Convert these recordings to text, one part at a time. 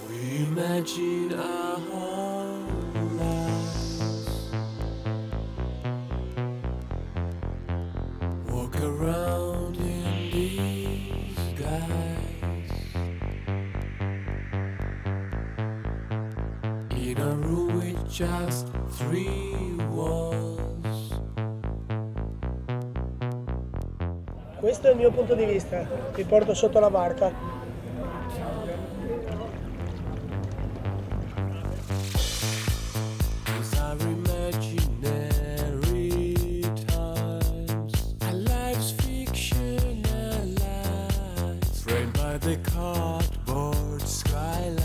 We imagine our lives, walk around in these guys, in a room with just 3 walls. Questo è il mio punto di vista, vi porto sotto la barca. These are imaginary times, our lives fictionalized, framed by the cardboard skyline.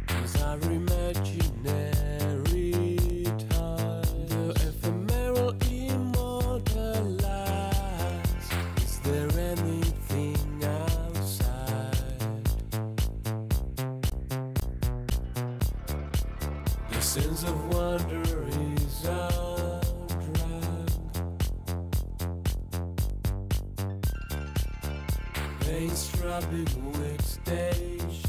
These are imaginary times, the ephemeral immortalized. Is there anything outside? The sense of wonder is our drug. Veins throbbing with stage